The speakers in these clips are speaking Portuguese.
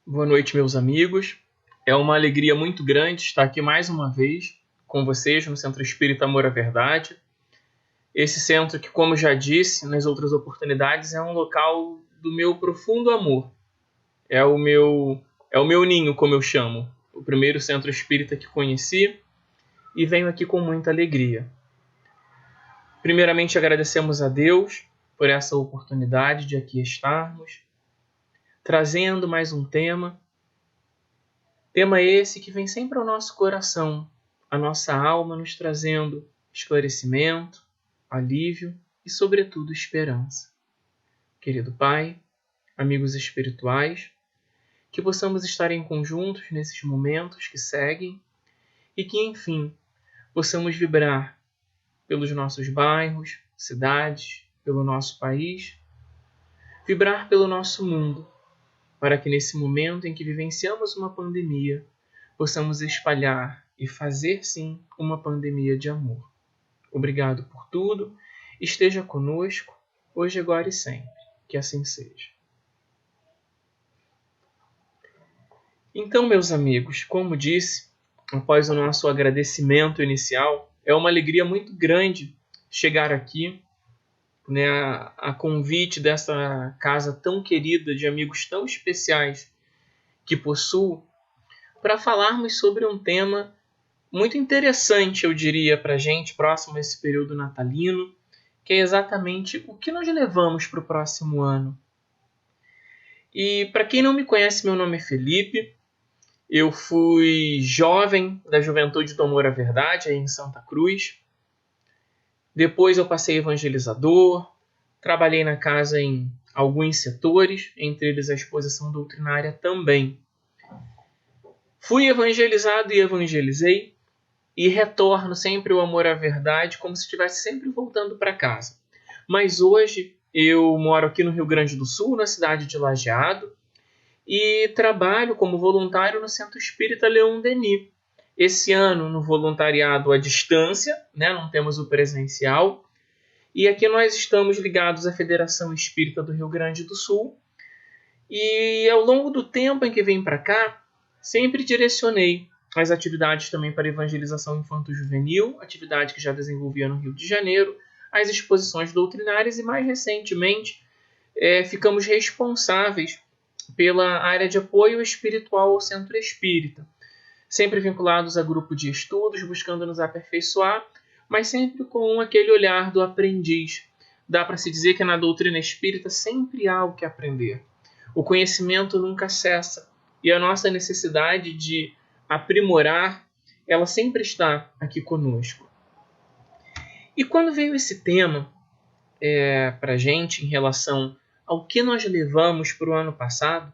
Boa noite, meus amigos. É uma alegria muito grande estar aqui mais uma vez com vocês no Centro Espírita Amor à Verdade. Esse centro que, como já disse nas outras oportunidades, é um local do meu profundo amor. É o meu ninho, como eu chamo. O primeiro centro espírita que conheci e venho aqui com muita alegria. Primeiramente, agradecemos a Deus por essa oportunidade de aqui estarmos, trazendo mais um tema. Tema esse que vem sempre ao nosso coração, a nossa alma nos trazendo esclarecimento, alívio e, sobretudo, esperança. Querido Pai, amigos espirituais, que possamos estar em conjuntos nesses momentos que seguem e que, enfim, possamos vibrar pelos nossos bairros, cidades, pelo nosso país, vibrar pelo nosso mundo, para que nesse momento em que vivenciamos uma pandemia, possamos espalhar e fazer, sim, uma pandemia de amor. Obrigado por tudo. Esteja conosco, hoje, agora e sempre. Que assim seja. Então, meus amigos, como disse, após o nosso agradecimento inicial, é uma alegria muito grande chegar aqui, né, a convite dessa casa tão querida, de amigos tão especiais que possuo, para falarmos sobre um tema muito interessante, eu diria, para a gente, próximo a esse período natalino, que é exatamente o que nós levamos para o próximo ano. E para quem não me conhece, meu nome é Felipe, eu fui jovem da Juventude do Amor à Verdade, aí em Santa Cruz. Depois eu passei evangelizador, trabalhei na casa em alguns setores, entre eles a exposição doutrinária também. Fui evangelizado e evangelizei, e retorno sempre o amor à verdade, como se estivesse sempre voltando para casa. Mas hoje eu moro aqui no Rio Grande do Sul, na cidade de Lajeado, e trabalho como voluntário no Centro Espírita Leon Denis. Esse ano no voluntariado à distância, né? Não temos o presencial, e aqui nós estamos ligados à Federação Espírita do Rio Grande do Sul, e ao longo do tempo em que vim para cá, sempre direcionei as atividades também para evangelização infanto-juvenil, atividade que já desenvolvia no Rio de Janeiro, as exposições doutrinárias e, mais recentemente, ficamos responsáveis pela área de apoio espiritual ao Centro Espírita, sempre vinculados a grupo de estudos, buscando nos aperfeiçoar, mas sempre com aquele olhar do aprendiz. Dá para se dizer que na doutrina espírita sempre há o que aprender. O conhecimento nunca cessa, e a nossa necessidade de aprimorar, ela sempre está aqui conosco. E quando veio esse tema para a gente em relação ao que nós levamos para o ano passado,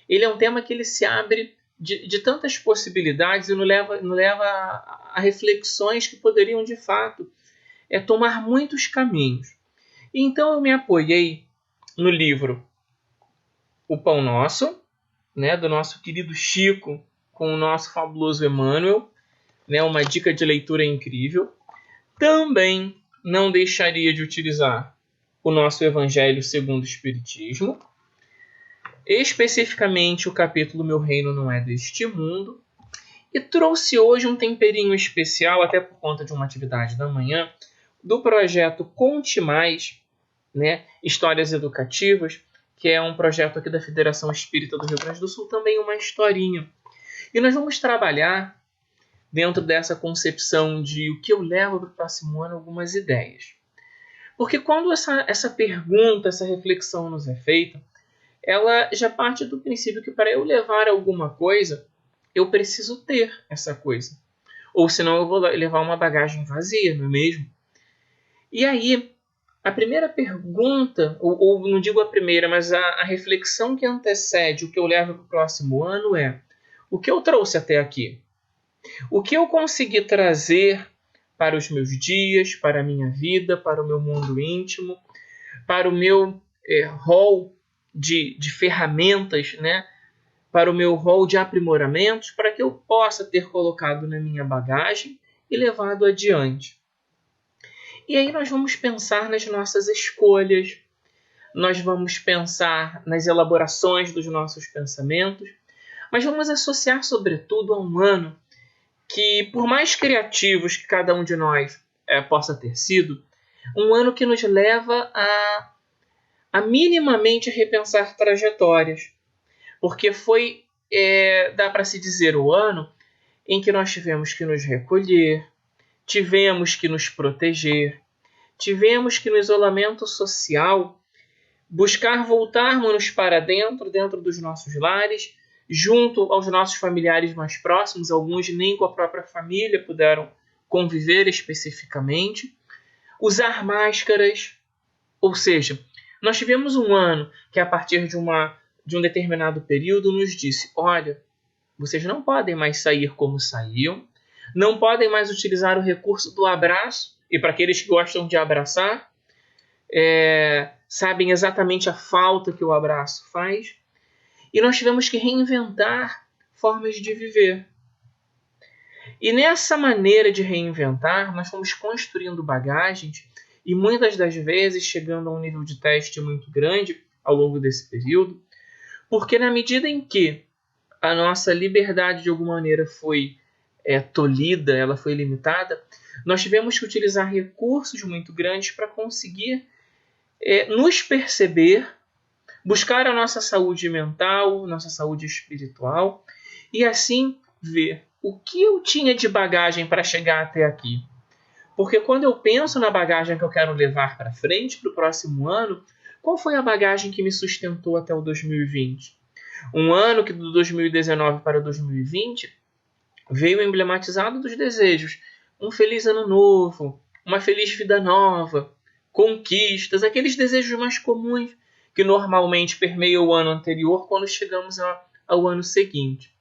ele é um tema que ele se abre de tantas possibilidades e nos leva a reflexões que poderiam, de fato, tomar muitos caminhos. E então eu me apoiei no livro O Pão Nosso, né, do nosso querido Chico, com o nosso fabuloso Emmanuel, né, uma dica de leitura incrível. Também não deixaria de utilizar o nosso Evangelho segundo o Espiritismo, especificamente o capítulo Meu Reino Não É Deste Mundo, e trouxe hoje um temperinho especial, até por conta de uma atividade da manhã, do projeto Conte Mais, né, Histórias Educativas, que é um projeto aqui da Federação Espírita do Rio Grande do Sul, também uma historinha. E nós vamos trabalhar, dentro dessa concepção de o que eu levo para o próximo ano, algumas ideias. Porque quando essa pergunta, essa reflexão nos é feita, ela já parte do princípio que para eu levar alguma coisa, eu preciso ter essa coisa. Ou senão eu vou levar uma bagagem vazia, não é mesmo? E aí, a primeira pergunta, ou não digo a primeira, mas a reflexão que antecede o que eu levo para o próximo ano é: o que eu trouxe até aqui? O que eu consegui trazer para os meus dias, para a minha vida, para o meu mundo íntimo, para o meu rol de ferramentas, né? Para o meu rol de aprimoramentos, para que eu possa ter colocado na minha bagagem e levado adiante. E aí nós vamos pensar nas nossas escolhas, nós vamos pensar nas elaborações dos nossos pensamentos, mas vamos associar sobretudo a um ano que, por mais criativos que cada um de nós possa ter sido, um ano que nos leva a minimamente repensar trajetórias, porque foi, dá para se dizer, o ano em que nós tivemos que nos recolher, tivemos que nos proteger, tivemos que no isolamento social buscar voltarmos para dentro dos nossos lares, junto aos nossos familiares mais próximos, alguns nem com a própria família puderam conviver especificamente, usar máscaras, ou seja, nós tivemos um ano que a partir de um determinado período nos disse, olha, vocês não podem mais sair como saíam, não podem mais utilizar o recurso do abraço, e para aqueles que gostam de abraçar, sabem exatamente a falta que o abraço faz, e nós tivemos que reinventar formas de viver. E nessa maneira de reinventar, nós fomos construindo bagagens e muitas das vezes chegando a um nível de teste muito grande ao longo desse período, porque na medida em que a nossa liberdade de alguma maneira foi tolhida, ela foi limitada, nós tivemos que utilizar recursos muito grandes para conseguir nos perceber, buscar a nossa saúde mental, nossa saúde espiritual, e assim ver o que eu tinha de bagagem para chegar até aqui. Porque quando eu penso na bagagem que eu quero levar para frente, para o próximo ano, qual foi a bagagem que me sustentou até o 2020? Um ano que do 2019 para 2020 veio emblematizado dos desejos. Um feliz ano novo, uma feliz vida nova, conquistas, aqueles desejos mais comuns que normalmente permeiam o ano anterior quando chegamos ao ano seguinte.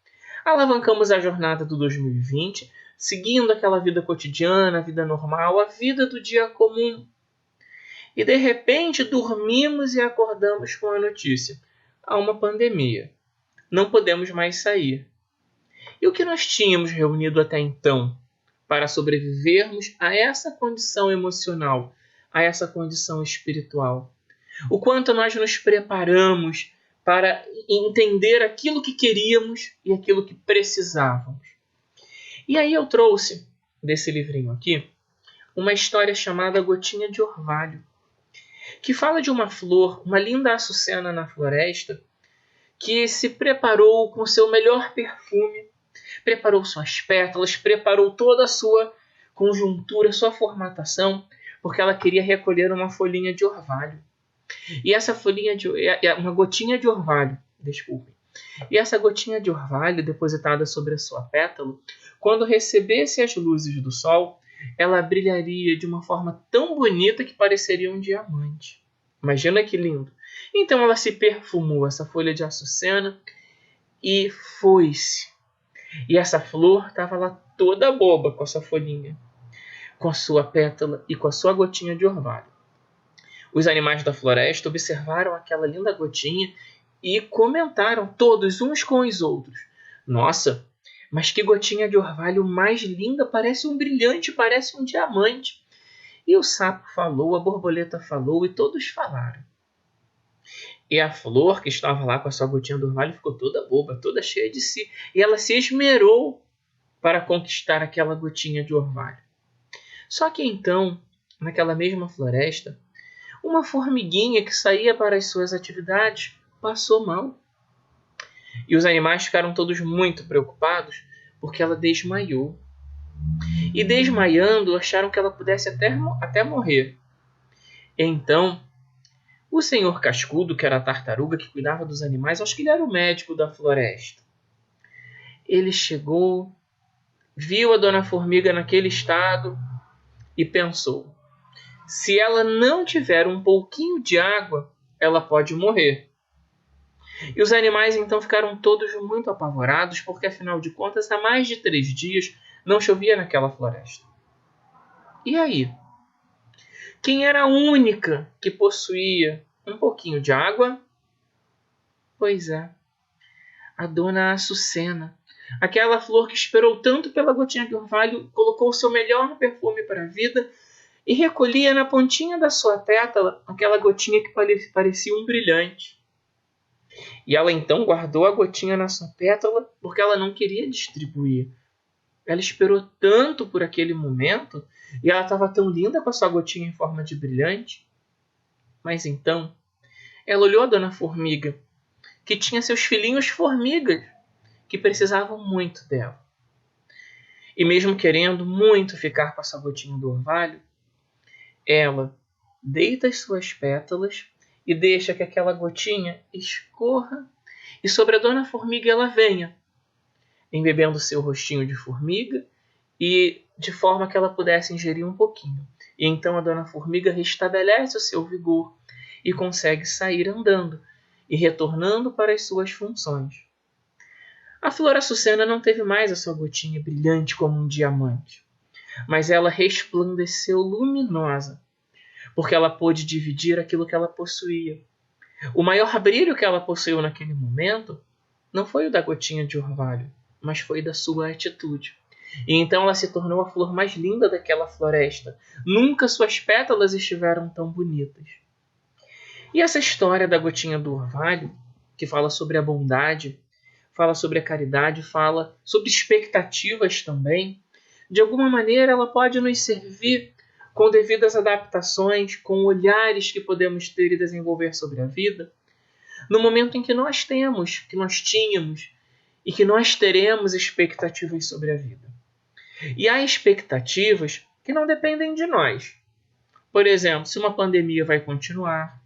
Alavancamos a jornada do 2020, seguindo aquela vida cotidiana, a vida normal, a vida do dia comum. E de repente dormimos e acordamos com a notícia: há uma pandemia. Não podemos mais sair. E o que nós tínhamos reunido até então para sobrevivermos a essa condição emocional, a essa condição espiritual? O quanto nós nos preparamos para entender aquilo que queríamos e aquilo que precisávamos. E aí eu trouxe, desse livrinho aqui, uma história chamada Gotinha de Orvalho, que fala de uma flor, uma linda açucena na floresta, que se preparou com seu melhor perfume, preparou suas pétalas, preparou toda a sua conjuntura, sua formatação, porque ela queria recolher uma folhinha de orvalho. E essa folhinha uma gotinha de orvalho, desculpem. E essa gotinha de orvalho depositada sobre a sua pétala, quando recebesse as luzes do sol, ela brilharia de uma forma tão bonita que pareceria um diamante. Imagina que lindo. Então ela se perfumou, essa folha de açucena, e foi-se. E essa flor estava lá toda boba com a sua folhinha, com a sua pétala e com a sua gotinha de orvalho. Os animais da floresta observaram aquela linda gotinha e comentaram todos uns com os outros: nossa, mas que gotinha de orvalho mais linda, parece um brilhante, parece um diamante. E o sapo falou, a borboleta falou e todos falaram. E a flor que estava lá com a sua gotinha de orvalho ficou toda boba, toda cheia de si. E ela se esmerou para conquistar aquela gotinha de orvalho. Só que então, naquela mesma floresta, uma formiguinha que saía para as suas atividades passou mal. E os animais ficaram todos muito preocupados porque ela desmaiou. E desmaiando, acharam que ela pudesse até morrer. Então, o senhor Cascudo, que era a tartaruga que cuidava dos animais, acho que ele era o médico da floresta. Ele chegou, viu a dona Formiga naquele estado e pensou: se ela não tiver um pouquinho de água, ela pode morrer. E os animais então ficaram todos muito apavorados, porque afinal de contas, há mais de 3 dias não chovia naquela floresta. E aí? Quem era a única que possuía um pouquinho de água? Pois é, a dona Açucena. Aquela flor que esperou tanto pela gotinha de orvalho, colocou o seu melhor perfume para a vida e recolhia na pontinha da sua pétala aquela gotinha que parecia um brilhante. E ela então guardou a gotinha na sua pétala porque ela não queria distribuir. Ela esperou tanto por aquele momento e ela estava tão linda com a sua gotinha em forma de brilhante. Mas então, ela olhou a Dona Formiga, que tinha seus filhinhos formigas, que precisavam muito dela. E mesmo querendo muito ficar com essa gotinha do orvalho, ela deita as suas pétalas e deixa que aquela gotinha escorra e sobre a Dona Formiga ela venha, embebendo seu rostinho de formiga e de forma que ela pudesse ingerir um pouquinho. E então a Dona Formiga restabelece o seu vigor e consegue sair andando e retornando para as suas funções. A Flor Açucena não teve mais a sua gotinha brilhante como um diamante, mas ela resplandeceu luminosa, porque ela pôde dividir aquilo que ela possuía. O maior brilho que ela possuiu naquele momento não foi o da gotinha de orvalho, mas foi da sua atitude. E então ela se tornou a flor mais linda daquela floresta. Nunca suas pétalas estiveram tão bonitas. E essa história da gotinha do orvalho, que fala sobre a bondade, fala sobre a caridade, fala sobre expectativas também, de alguma maneira ela pode nos servir com devidas adaptações, com olhares que podemos ter e desenvolver sobre a vida, no momento em que nós temos, que nós tínhamos e que nós teremos expectativas sobre a vida. E há expectativas que não dependem de nós. Por exemplo, se uma pandemia vai continuar,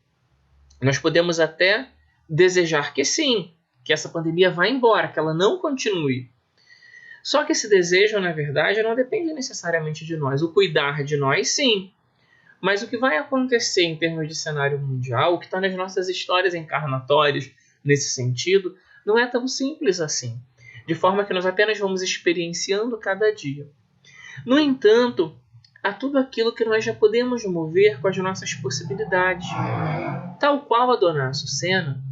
nós podemos até desejar que sim, que essa pandemia vá embora, que ela não continue. Só que esse desejo, na verdade, não depende necessariamente de nós. O cuidar de nós, sim. Mas o que vai acontecer em termos de cenário mundial, o que está nas nossas histórias encarnatórias nesse sentido, não é tão simples assim. De forma que nós apenas vamos experienciando cada dia. No entanto, há tudo aquilo que nós já podemos mover com as nossas possibilidades. Tal qual a Dona Açucena,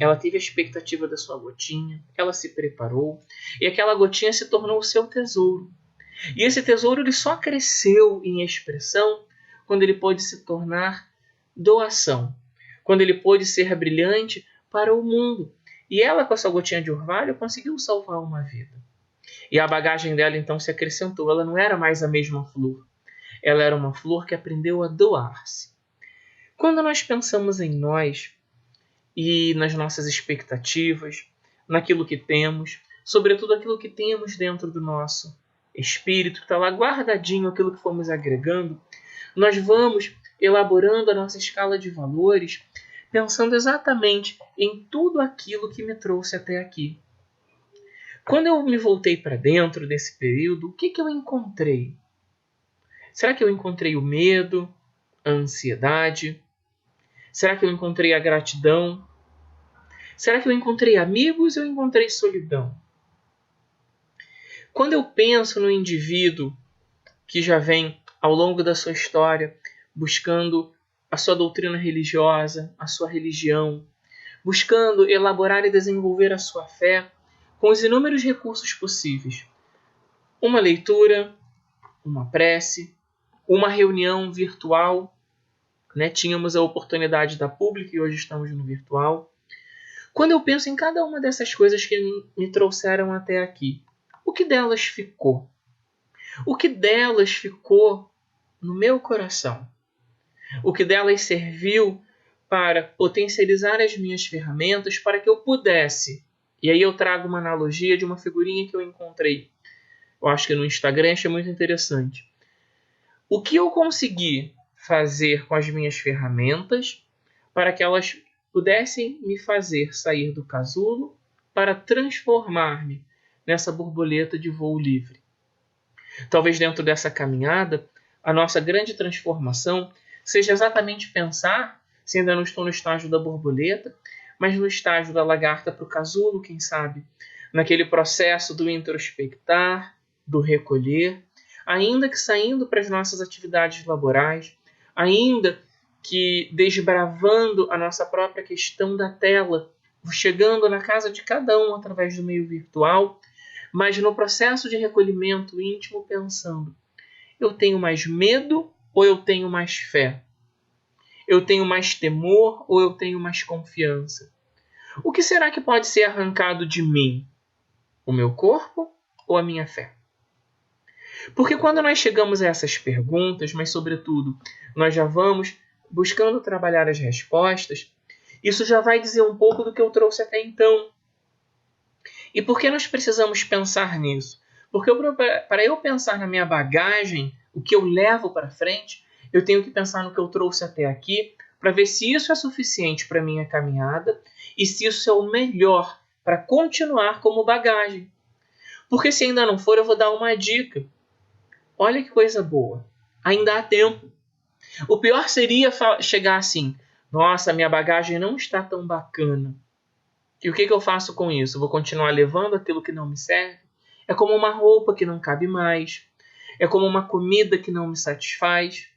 ela teve a expectativa da sua gotinha, ela se preparou, e aquela gotinha se tornou o seu tesouro. E esse tesouro ele só cresceu em expressão quando ele pôde se tornar doação, quando ele pôde ser brilhante para o mundo. E ela, com essa gotinha de orvalho, conseguiu salvar uma vida. E a bagagem dela então se acrescentou. Ela não era mais a mesma flor. Ela era uma flor que aprendeu a doar-se. Quando nós pensamos em nós e nas nossas expectativas, naquilo que temos, sobretudo aquilo que temos dentro do nosso espírito, que está lá guardadinho, aquilo que fomos agregando, nós vamos elaborando a nossa escala de valores, pensando exatamente em tudo aquilo que me trouxe até aqui. Quando eu me voltei para dentro desse período, o que eu encontrei? Será que eu encontrei o medo, a ansiedade? Será que eu encontrei a gratidão? Será que eu encontrei amigos ou eu encontrei solidão? Quando eu penso no indivíduo que já vem ao longo da sua história buscando a sua doutrina religiosa, a sua religião, buscando elaborar e desenvolver a sua fé com os inúmeros recursos possíveis. Uma leitura, uma prece, uma reunião virtual, né? Tínhamos a oportunidade da pública e hoje estamos no virtual. Quando eu penso em cada uma dessas coisas que me trouxeram até aqui, o que delas ficou? O que delas ficou no meu coração? O que delas serviu para potencializar as minhas ferramentas para que eu pudesse? E aí eu trago uma analogia de uma figurinha que eu encontrei. Eu acho que no Instagram, achei muito interessante. O que eu consegui fazer com as minhas ferramentas para que elas pudessem me fazer sair do casulo para transformar-me nessa borboleta de voo livre. Talvez dentro dessa caminhada, a nossa grande transformação seja exatamente pensar, se ainda não estou no estágio da borboleta, mas no estágio da lagarta para o casulo, quem sabe, naquele processo do introspectar, do recolher, ainda que saindo para as nossas atividades laborais, ainda que desbravando a nossa própria questão da tela, chegando na casa de cada um através do meio virtual, mas no processo de recolhimento íntimo pensando, eu tenho mais medo ou eu tenho mais fé? Eu tenho mais temor ou eu tenho mais confiança? O que será que pode ser arrancado de mim? O meu corpo ou a minha fé? Porque quando nós chegamos a essas perguntas, mas sobretudo nós já vamos buscando trabalhar as respostas, isso já vai dizer um pouco do que eu trouxe até então. E por que nós precisamos pensar nisso? Porque para eu pensar na minha bagagem, o que eu levo para frente, eu tenho que pensar no que eu trouxe até aqui, para ver se isso é suficiente para a minha caminhada e se isso é o melhor para continuar como bagagem. Porque se ainda não for, eu vou dar uma dica. Olha que coisa boa. Ainda há tempo. O pior seria chegar assim: nossa, minha bagagem não está tão bacana. E o que eu faço com isso? Eu vou continuar levando aquilo que não me serve? É como uma roupa que não cabe mais. É como uma comida que não me satisfaz.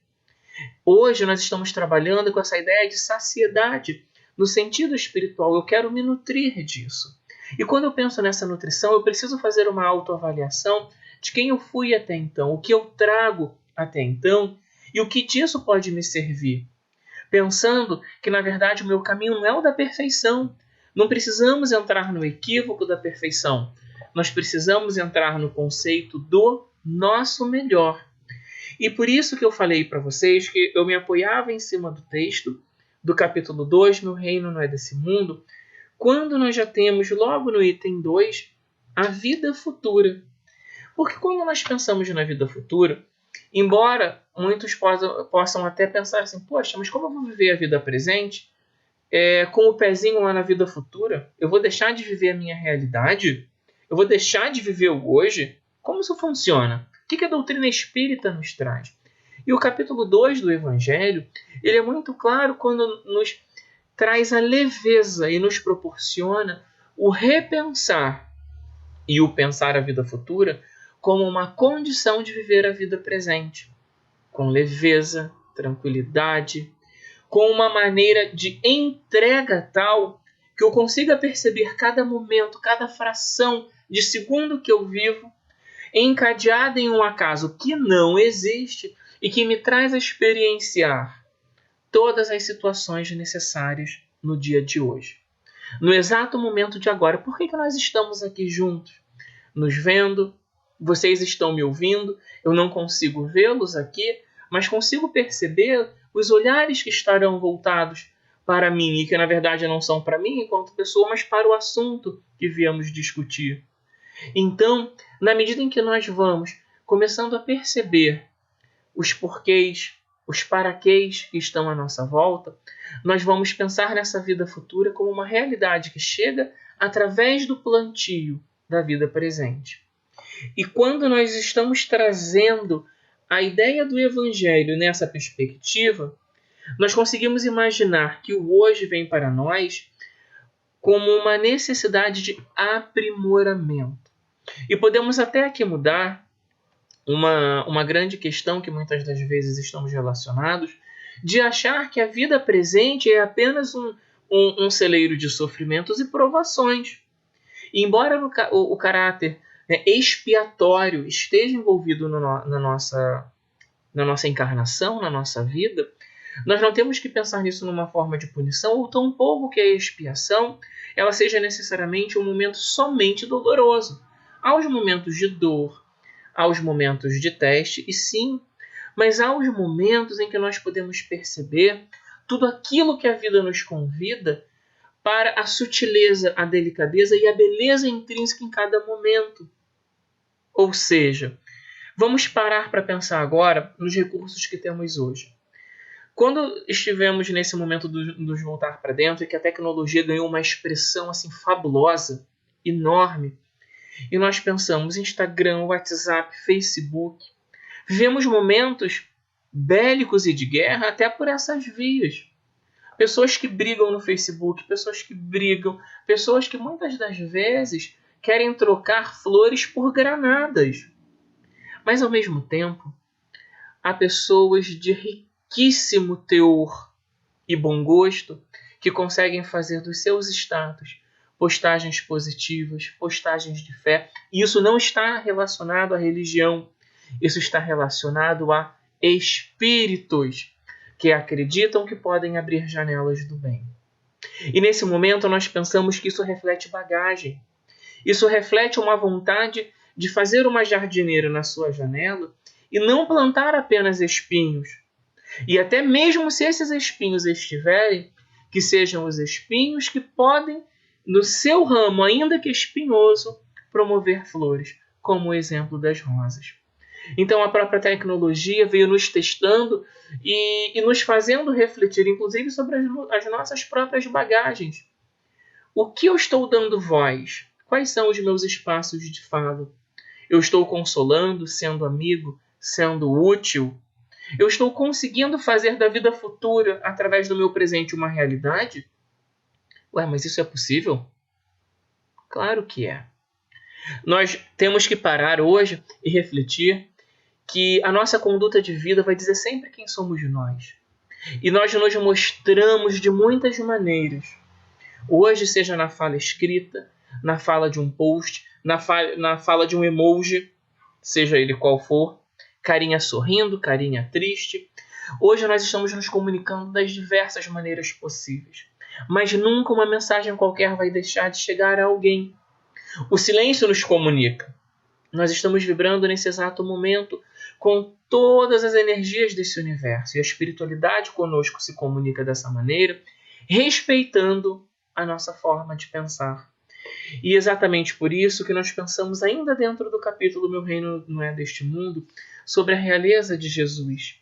Hoje nós estamos trabalhando com essa ideia de saciedade no sentido espiritual. Eu quero me nutrir disso. E quando eu penso nessa nutrição, eu preciso fazer uma autoavaliação de quem eu fui até então, o que eu trago até então e o que disso pode me servir. Pensando que, na verdade, o meu caminho não é o da perfeição. Não precisamos entrar no equívoco da perfeição. Nós precisamos entrar no conceito do nosso melhor. E por isso que eu falei para vocês que eu me apoiava em cima do texto do capítulo 2, Meu reino não é desse mundo, quando nós já temos logo no item 2 a vida futura. Porque quando nós pensamos na vida futura, embora muitos possam até pensar assim, poxa, mas como eu vou viver a vida presente com o pezinho lá na vida futura? Eu vou deixar de viver a minha realidade? Eu vou deixar de viver o hoje? Como isso funciona? O que a doutrina espírita nos traz? E o capítulo 2 do Evangelho, ele é muito claro quando nos traz a leveza e nos proporciona o repensar e o pensar a vida futura como uma condição de viver a vida presente, com leveza, tranquilidade, com uma maneira de entrega tal que eu consiga perceber cada momento, cada fração de segundo que eu vivo, encadeada em um acaso que não existe e que me traz a experienciar todas as situações necessárias no dia de hoje. No exato momento de agora. Por que nós estamos aqui juntos? Nos vendo, vocês estão me ouvindo, eu não consigo vê-los aqui, mas consigo perceber os olhares que estarão voltados para mim e que na verdade não são para mim enquanto pessoa, mas para o assunto que viemos discutir. Então, na medida em que nós vamos começando a perceber os porquês, os paraquês que estão à nossa volta, nós vamos pensar nessa vida futura como uma realidade que chega através do plantio da vida presente. E quando nós estamos trazendo a ideia do Evangelho nessa perspectiva, nós conseguimos imaginar que o hoje vem para nós como uma necessidade de aprimoramento. E podemos até aqui mudar uma grande questão que muitas das vezes estamos relacionados, de achar que a vida presente é apenas um celeiro de sofrimentos e provações. E embora o caráter expiatório esteja envolvido na nossa encarnação, na nossa vida, nós não temos que pensar nisso numa forma de punição, ou tampouco que a expiação ela seja necessariamente um momento somente doloroso. Há os momentos de dor, há os momentos de teste, e sim, mas há os momentos em que nós podemos perceber tudo aquilo que a vida nos convida para a sutileza, a delicadeza e a beleza intrínseca em cada momento. Ou seja, vamos parar para pensar agora nos recursos que temos hoje. Quando estivemos nesse momento de nos voltar para dentro e que a tecnologia ganhou uma expressão assim fabulosa, enorme, e nós pensamos em Instagram, WhatsApp, Facebook, vivemos momentos bélicos e de guerra até por essas vias. Pessoas que brigam no Facebook, pessoas que brigam, pessoas que muitas das vezes querem trocar flores por granadas. Mas ao mesmo tempo, há pessoas de riquíssimo teor e bom gosto que conseguem fazer dos seus status postagens positivas, postagens de fé. E isso não está relacionado à religião, isso está relacionado a espíritos que acreditam que podem abrir janelas do bem. E nesse momento nós pensamos que isso reflete bagagem. Isso reflete uma vontade de fazer uma jardineira na sua janela e não plantar apenas espinhos. E até mesmo se esses espinhos estiverem, que sejam os espinhos que podem, no seu ramo, ainda que espinhoso, promover flores, como o exemplo das rosas. Então a própria tecnologia veio nos testando e nos fazendo refletir, inclusive, sobre as nossas próprias bagagens. O que eu estou dando voz? Quais são os meus espaços de fala? Eu estou consolando, sendo amigo, sendo útil? Eu estou conseguindo fazer da vida futura, através do meu presente, uma realidade? Ué, mas isso é possível? Claro que é. Nós temos que parar hoje e refletir que a nossa conduta de vida vai dizer sempre quem somos nós. E nós nos mostramos de muitas maneiras. Hoje, seja na fala escrita, na fala de um post, na fala de um emoji, seja ele qual for, carinha sorrindo, carinha triste. Hoje nós estamos nos comunicando das diversas maneiras possíveis. Mas nunca uma mensagem qualquer vai deixar de chegar a alguém. O silêncio nos comunica. Nós estamos vibrando nesse exato momento com todas as energias desse universo. E a espiritualidade conosco se comunica dessa maneira, respeitando a nossa forma de pensar. E exatamente por isso que nós pensamos ainda dentro do capítulo Meu Reino Não É Deste Mundo, sobre a realeza de Jesus,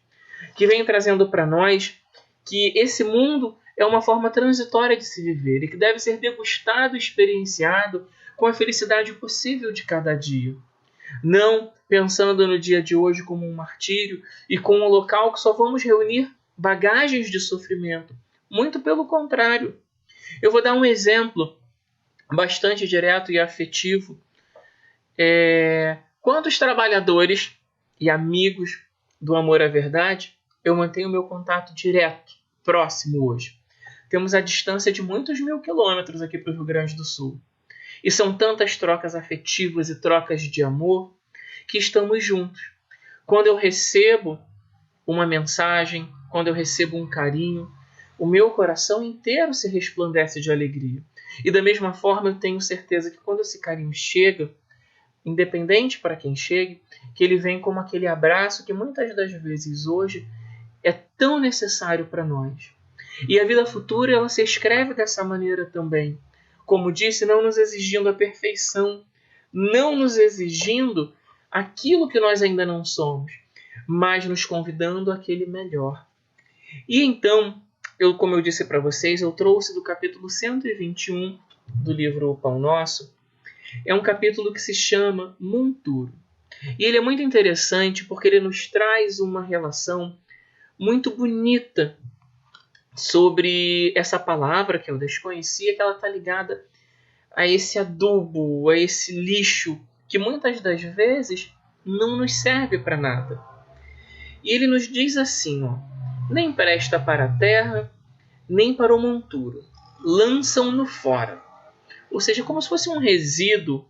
que vem trazendo para nós que esse mundo é uma forma transitória de se viver e que deve ser degustado e experienciado com a felicidade possível de cada dia. Não pensando no dia de hoje como um martírio e com um local que só vamos reunir bagagens de sofrimento. Muito pelo contrário. Eu vou dar um exemplo bastante direto e afetivo. Quantos trabalhadores e amigos do Amor à Verdade eu mantenho meu contato direto, próximo hoje? Temos a distância de muitos 1000 quilômetros aqui para o Rio Grande do Sul. E são tantas trocas afetivas e trocas de amor que estamos juntos. Quando eu recebo uma mensagem, quando eu recebo um carinho, o meu coração inteiro se resplandece de alegria. E da mesma forma eu tenho certeza que quando esse carinho chega, independente para quem chegue, que ele vem como aquele abraço que muitas das vezes hoje é tão necessário para nós. E a vida futura ela se escreve dessa maneira também. Como disse, não nos exigindo a perfeição, não nos exigindo aquilo que nós ainda não somos, mas nos convidando àquele melhor. E então, como eu disse para vocês, eu trouxe do capítulo 121 do livro O Pão Nosso, é um capítulo que se chama Monturo. E ele é muito interessante porque ele nos traz uma relação muito bonita sobre essa palavra que eu desconhecia, que ela está ligada a esse adubo, a esse lixo, que muitas das vezes não nos serve para nada. E ele nos diz assim, nem presta para a terra, nem para o monturo, lançam-no fora. Ou seja, como se fosse um resíduo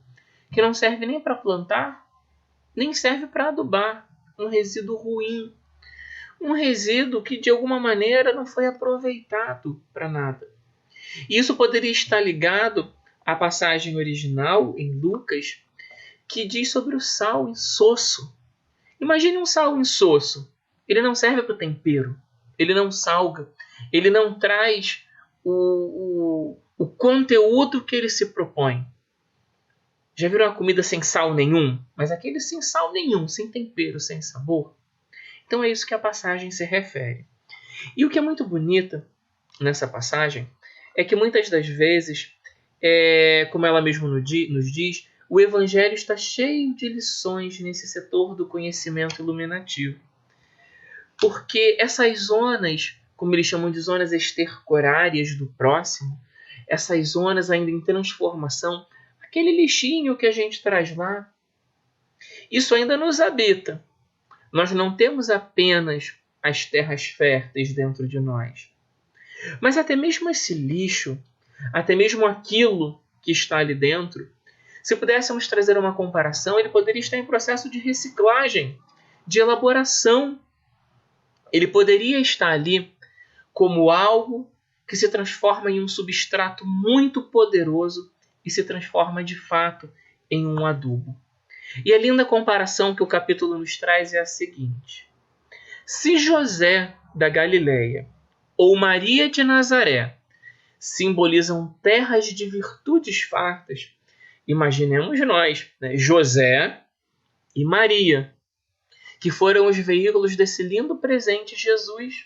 que não serve nem para plantar, nem serve para adubar, um resíduo ruim, um resíduo que de alguma maneira não foi aproveitado para nada. E isso poderia estar ligado à passagem original em Lucas, que diz sobre o sal insosso. Imagine um sal insosso. Ele não serve para o tempero, ele não salga, ele não traz o conteúdo que ele se propõe. Já viram uma comida sem sal nenhum? Mas aquele sem sal nenhum, sem tempero, sem sabor. Então é isso que a passagem se refere. E o que é muito bonito nessa passagem é que muitas das vezes, como ela mesma nos diz, o Evangelho está cheio de lições nesse setor do conhecimento iluminativo. Porque essas zonas, como eles chamam de zonas estercorárias do próximo, essas zonas ainda em transformação, aquele lixinho que a gente traz lá, isso ainda nos habita. Nós não temos apenas as terras férteis dentro de nós. Mas até mesmo esse lixo, até mesmo aquilo que está ali dentro, se pudéssemos trazer uma comparação, ele poderia estar em processo de reciclagem, de elaboração. Ele poderia estar ali como algo que se transforma em um substrato muito poderoso e se transforma de fato em um adubo. E a linda comparação que o capítulo nos traz é a seguinte: se José da Galileia ou Maria de Nazaré simbolizam terras de virtudes fartas, imaginemos nós, né, José e Maria, que foram os veículos desse lindo presente Jesus,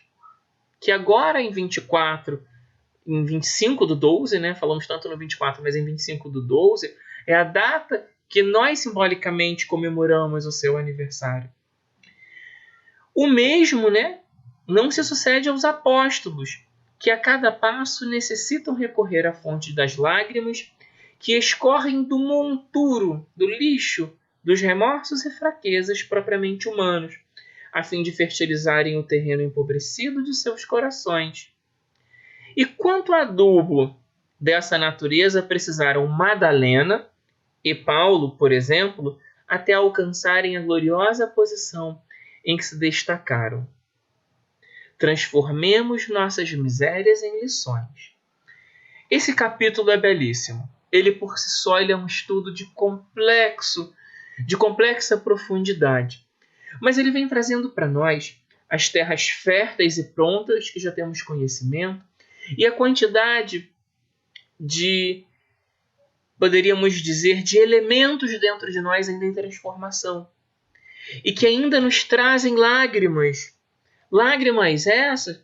que agora em 25/12, né, falamos tanto no 24, mas em 25/12, é a data que nós simbolicamente comemoramos o seu aniversário. O mesmo, né, não se sucede aos apóstolos, que a cada passo necessitam recorrer à fonte das lágrimas que escorrem do monturo, do lixo, dos remorsos e fraquezas propriamente humanos, a fim de fertilizarem o terreno empobrecido de seus corações. E quanto adubo dessa natureza precisaram Madalena e Paulo, por exemplo, até alcançarem a gloriosa posição em que se destacaram. Transformemos nossas misérias em lições. Esse capítulo é belíssimo. Ele por si só é um estudo de complexa profundidade. Mas ele vem trazendo para nós as terras férteis e prontas, que já temos conhecimento, e a quantidade de, poderíamos dizer, de elementos dentro de nós ainda em transformação. E que ainda nos trazem lágrimas. Lágrimas essas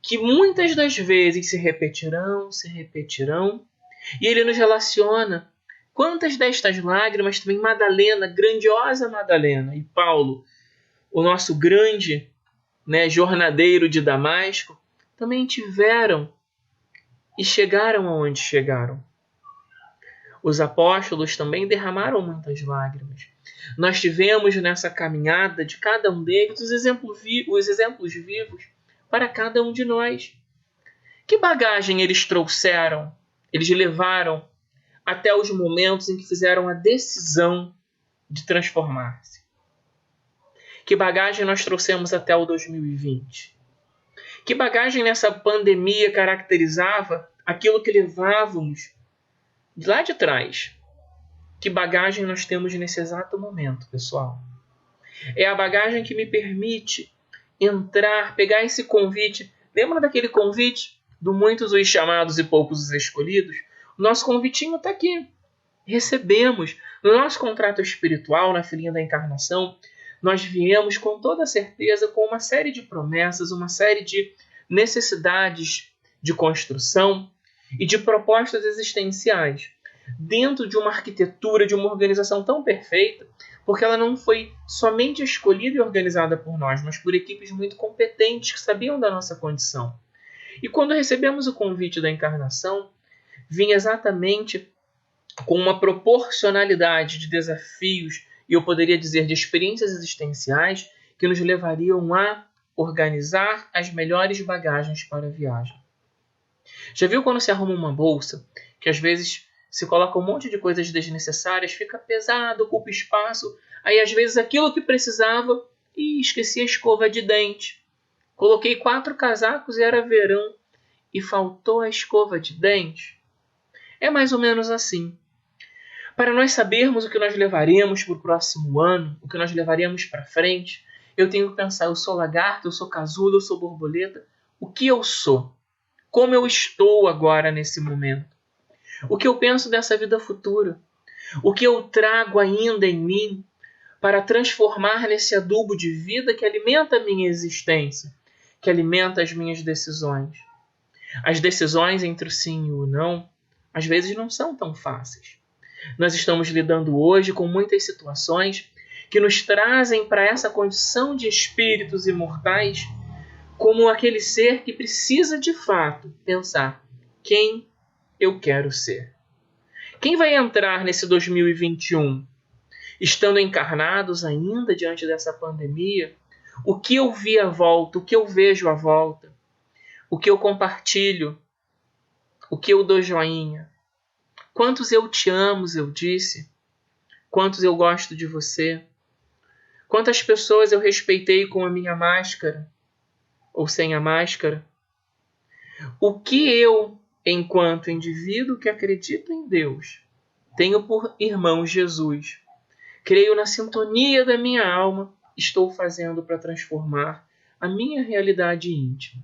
que muitas das vezes se repetirão, e ele nos relaciona. Quantas destas lágrimas também Madalena, grandiosa Madalena, e Paulo, o nosso grande, né, jornadeiro de Damasco, também tiveram e chegaram aonde chegaram. Os apóstolos também derramaram muitas lágrimas. Nós tivemos nessa caminhada de cada um deles os exemplos vivos para cada um de nós. Que bagagem eles trouxeram? Eles levaram até os momentos em que fizeram a decisão de transformar-se. Que bagagem nós trouxemos até o 2020? Que bagagem nessa pandemia caracterizava aquilo que levávamos de lá de trás? Que bagagem nós temos nesse exato momento, pessoal? É a bagagem que me permite entrar, pegar esse convite. Lembra daquele convite do muitos os chamados e poucos os escolhidos? O nosso convitinho está aqui. Recebemos. No nosso contrato espiritual, na filhinha da encarnação, nós viemos com toda certeza com uma série de promessas, uma série de necessidades de construção e de propostas existenciais dentro de uma arquitetura, de uma organização tão perfeita, porque ela não foi somente escolhida e organizada por nós, mas por equipes muito competentes que sabiam da nossa condição. E quando recebemos o convite da encarnação, vinha exatamente com uma proporcionalidade de desafios, e eu poderia dizer de experiências existenciais, que nos levariam a organizar as melhores bagagens para a viagem. Já viu quando se arruma uma bolsa, que às vezes se coloca um monte de coisas desnecessárias, fica pesado, ocupa espaço, aí às vezes aquilo que precisava, esqueci a escova de dente. Coloquei 4 casacos e era verão, e faltou a escova de dente. É mais ou menos assim. Para nós sabermos o que nós levaremos para o próximo ano, o que nós levaremos para frente, eu tenho que pensar, eu sou lagarto, eu sou casulo, eu sou borboleta. O que eu sou? Como eu estou agora nesse momento? O que eu penso dessa vida futura? O que eu trago ainda em mim para transformar nesse adubo de vida que alimenta a minha existência, que alimenta as minhas decisões? As decisões entre o sim e o não, às vezes não são tão fáceis. Nós estamos lidando hoje com muitas situações que nos trazem para essa condição de espíritos imortais como aquele ser que precisa de fato pensar quem eu quero ser. Quem vai entrar nesse 2021 estando encarnados ainda diante dessa pandemia? O que eu vi à volta, o que eu vejo à volta, o que eu compartilho, o que eu dou joinha? Quantos eu te amo, eu disse? Quantos eu gosto de você? Quantas pessoas eu respeitei com a minha máscara ou sem a máscara? O que eu, enquanto indivíduo que acredito em Deus, tenho por irmão Jesus, creio na sintonia da minha alma, estou fazendo para transformar a minha realidade íntima.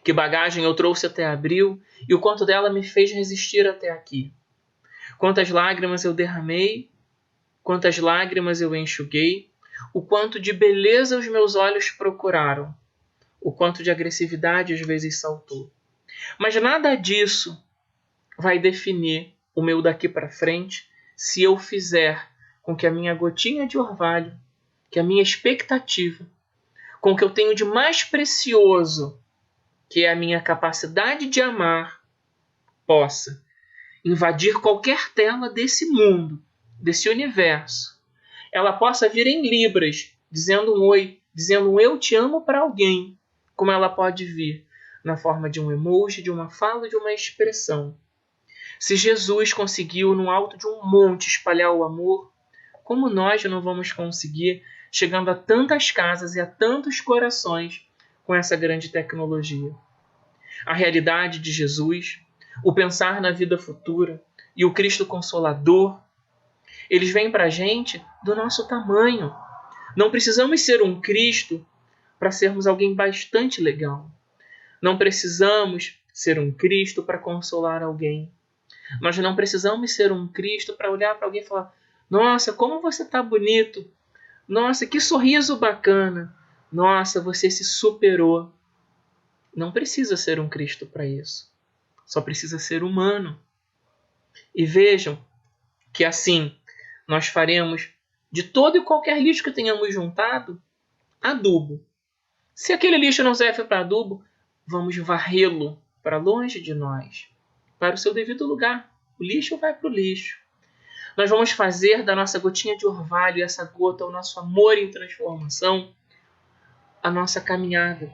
Que bagagem eu trouxe até abril e o quanto dela me fez resistir até aqui. Quantas lágrimas eu derramei, quantas lágrimas eu enxuguei, o quanto de beleza os meus olhos procuraram, o quanto de agressividade às vezes saltou. Mas nada disso vai definir o meu daqui para frente se eu fizer com que a minha gotinha de orvalho, que a minha expectativa, com o que eu tenho de mais precioso, que é a minha capacidade de amar, possa invadir qualquer tela desse mundo, desse universo. Ela possa vir em libras, dizendo um oi, dizendo um eu te amo para alguém, como ela pode vir na forma de um emoji, de uma fala, de uma expressão. Se Jesus conseguiu, no alto de um monte, espalhar o amor, como nós não vamos conseguir, chegando a tantas casas e a tantos corações com essa grande tecnologia? A realidade de Jesus, o pensar na vida futura e o Cristo Consolador, eles vêm para a gente do nosso tamanho. Não precisamos ser um Cristo para sermos alguém bastante legal. Não precisamos ser um Cristo para consolar alguém. Nós não precisamos ser um Cristo para olhar para alguém e falar: nossa, como você está bonito. Nossa, que sorriso bacana. Nossa, você se superou. Não precisa ser um Cristo para isso. Só precisa ser humano. E vejam que assim nós faremos de todo e qualquer lixo que tenhamos juntado adubo. Se aquele lixo não serve para adubo, vamos varrê-lo para longe de nós, para o seu devido lugar. O lixo vai para o lixo. Nós vamos fazer da nossa gotinha de orvalho, essa gota, o nosso amor em transformação, a nossa caminhada.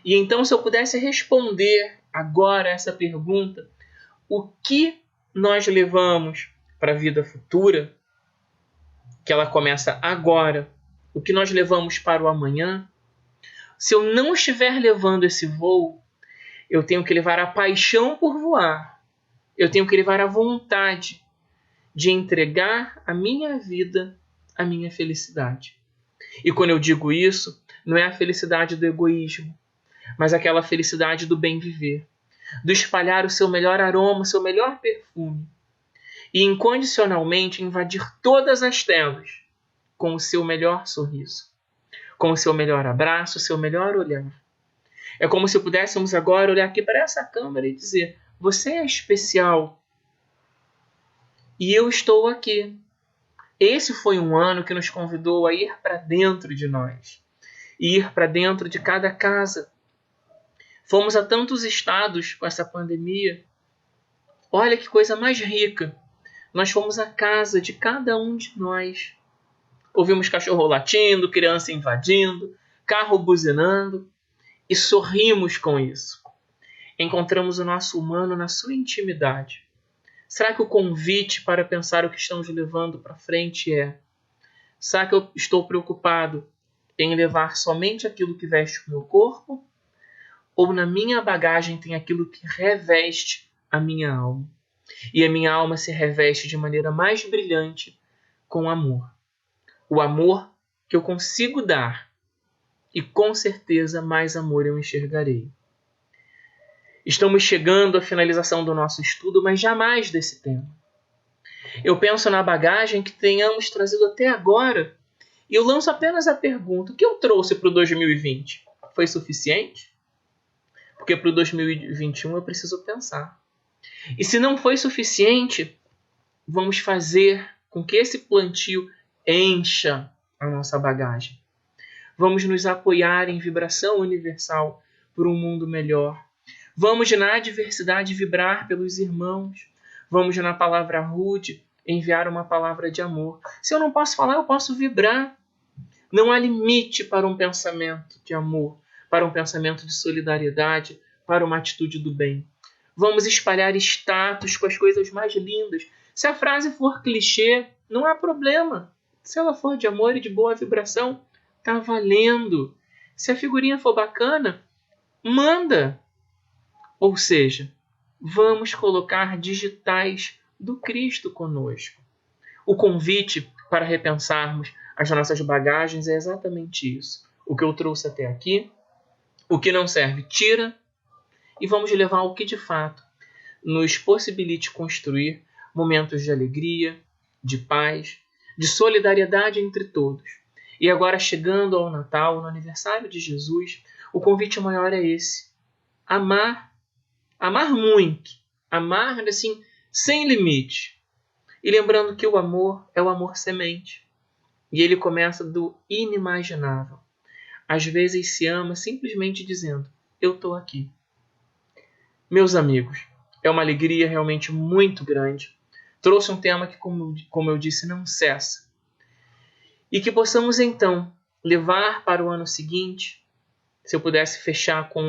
E então, se eu pudesse responder agora essa pergunta, o que nós levamos para a vida futura, que ela começa agora, o que nós levamos para o amanhã, se eu não estiver levando esse voo, eu tenho que levar a paixão por voar, eu tenho que levar a vontade de entregar a minha vida, a minha felicidade. E quando eu digo isso, não é a felicidade do egoísmo, mas aquela felicidade do bem viver, do espalhar o seu melhor aroma, o seu melhor perfume, e incondicionalmente invadir todas as telas com o seu melhor sorriso, com o seu melhor abraço, o seu melhor olhar. É como se pudéssemos agora olhar aqui para essa câmera e dizer: você é especial e eu estou aqui. Esse foi um ano que nos convidou a ir para dentro de nós, ir para dentro de cada casa. Fomos a tantos estados com essa pandemia. Olha que coisa mais rica. Nós fomos à casa de cada um de nós. Ouvimos cachorro latindo, criança invadindo, carro buzinando e sorrimos com isso. Encontramos o nosso humano na sua intimidade. Será que o convite para pensar o que estamos levando para frente é: será que eu estou preocupado em levar somente aquilo que veste o meu corpo? Ou na minha bagagem tem aquilo que reveste a minha alma? E a minha alma se reveste de maneira mais brilhante com amor. O amor que eu consigo dar. E com certeza mais amor eu enxergarei. Estamos chegando à finalização do nosso estudo, mas jamais desse tema. Eu penso na bagagem que tenhamos trazido até agora e eu lanço apenas a pergunta: o que eu trouxe para o 2020? Foi suficiente? Porque para o 2021 eu preciso pensar. E se não foi suficiente, vamos fazer com que esse plantio encha a nossa bagagem. Vamos nos apoiar em vibração universal por um mundo melhor. Vamos na adversidade vibrar pelos irmãos. Vamos na palavra rude enviar uma palavra de amor. Se eu não posso falar, eu posso vibrar. Não há limite para um pensamento de amor, para um pensamento de solidariedade, para uma atitude do bem. Vamos espalhar status com as coisas mais lindas. Se a frase for clichê, não há problema. Se ela for de amor e de boa vibração, tá valendo. Se a figurinha for bacana, manda. Ou seja, vamos colocar digitais do Cristo conosco. O convite para repensarmos as nossas bagagens é exatamente isso. O que eu trouxe até aqui, o que não serve, tira, e vamos levar o que de fato nos possibilite construir momentos de alegria, de paz, de solidariedade entre todos. E agora, chegando ao Natal, no aniversário de Jesus, o convite maior é esse: amar, amar muito, amar assim, sem limite. E lembrando que o amor é o amor semente. E ele começa do inimaginável. Às vezes se ama simplesmente dizendo: eu estou aqui. Meus amigos, é uma alegria realmente muito grande. Trouxe um tema que, como eu disse, não cessa. E que possamos então levar para o ano seguinte, se eu pudesse fechar com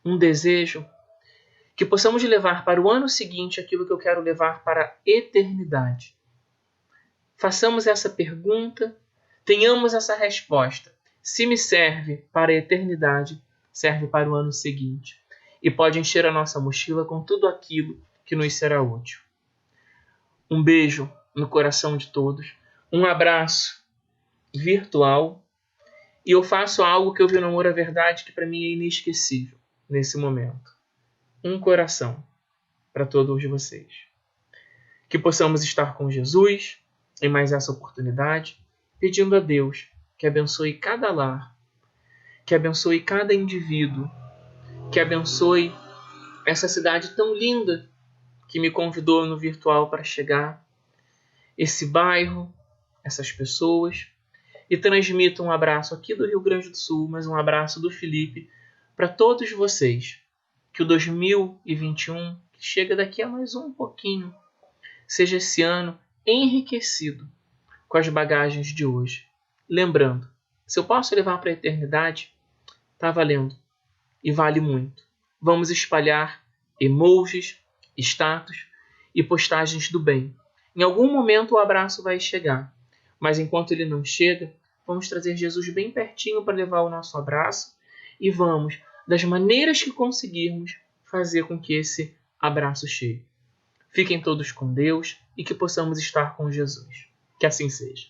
um desejo, que possamos levar para o ano seguinte aquilo que eu quero levar para a eternidade. Façamos essa pergunta, tenhamos essa resposta. Se me serve para a eternidade, serve para o ano seguinte. E pode encher a nossa mochila com tudo aquilo que nos será útil. Um beijo no coração de todos, um abraço virtual, e eu faço algo que eu vi no Amor à Verdade que para mim é inesquecível nesse momento. Um coração para todos vocês. Que possamos estar com Jesus em mais essa oportunidade, pedindo a Deus que abençoe cada lar, que abençoe cada indivíduo, que abençoe essa cidade tão linda que me convidou no virtual para chegar, esse bairro, essas pessoas, e transmito um abraço aqui do Rio Grande do Sul, mas um abraço do Felipe para todos vocês. Que o 2021, que chega daqui a mais um pouquinho, seja esse ano enriquecido com as bagagens de hoje. Lembrando, se eu posso levar para a eternidade, está valendo e vale muito. Vamos espalhar emojis, status e postagens do bem. Em algum momento o abraço vai chegar, mas enquanto ele não chega, vamos trazer Jesus bem pertinho para levar o nosso abraço e vamos, das maneiras que conseguirmos, fazer com que esse abraço chegue. Fiquem todos com Deus e que possamos estar com Jesus. Que assim seja.